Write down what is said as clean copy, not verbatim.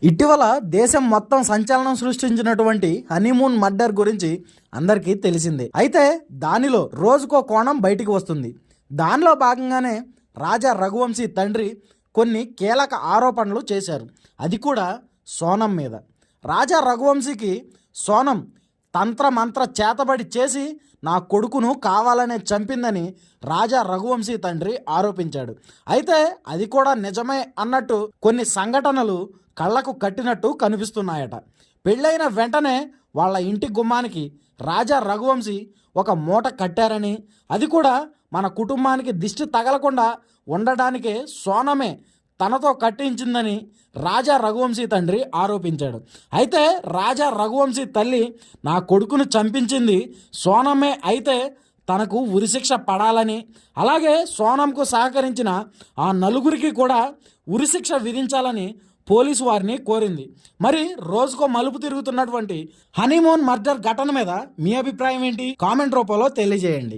ఇటీవల దేశం మొత్తం సంచలనం సృష్టించినటువంటి హనీమూన్ మర్డర్ గురించి అందరికీ తెలిసిందే. అయితే దానిలో రోజుకో కోణం బయటికి వస్తుంది. దానిలో భాగంగానే రాజా రఘువంశీ తండ్రి కొన్ని కీలక ఆరోపణలు చేశారు. అది కూడా సోనం మీద. రాజా రఘువంశీకి సోనం తంత్రమంత్ర చేతబడి చేసి నా కొడుకును కావాలనే చంపిందని రాజా రఘువంశీ తండ్రి ఆరోపించాడు. అయితే అది కూడా నిజమే అన్నట్టు కొన్ని సంఘటనలు కళ్ళకు కట్టినట్టు కనిపిస్తున్నాయట. పెళ్ళైన వెంటనే వాళ్ళ ఇంటి గుమ్మానికి రాజా రఘువంశీ ఒక మూట కట్టారని, అది కూడా మన కుటుంబానికి దిష్టి తగలకుండా ఉండడానికే సోనమే తనతో కట్టించిందని రాజా రఘువంశీ తండ్రి ఆరోపించాడు. అయితే రాజా రఘువంశీ తల్లి నా కొడుకును చంపించింది సోనమే అయితే తనకు ఉరిశిక్ష పడాలని, అలాగే సోనంకు సహకరించిన ఆ నలుగురికి కూడా ఉరిశిక్ష విధించాలని పోలీసు వారిని కోరింది. మరి రోజుకో మలుపు తిరుగుతున్నటువంటి హనీమూన్ మర్డర్ ఘటన మీద మీ అభిప్రాయం ఏంటి? కామెంట్ రూపంలో తెలియజేయండి.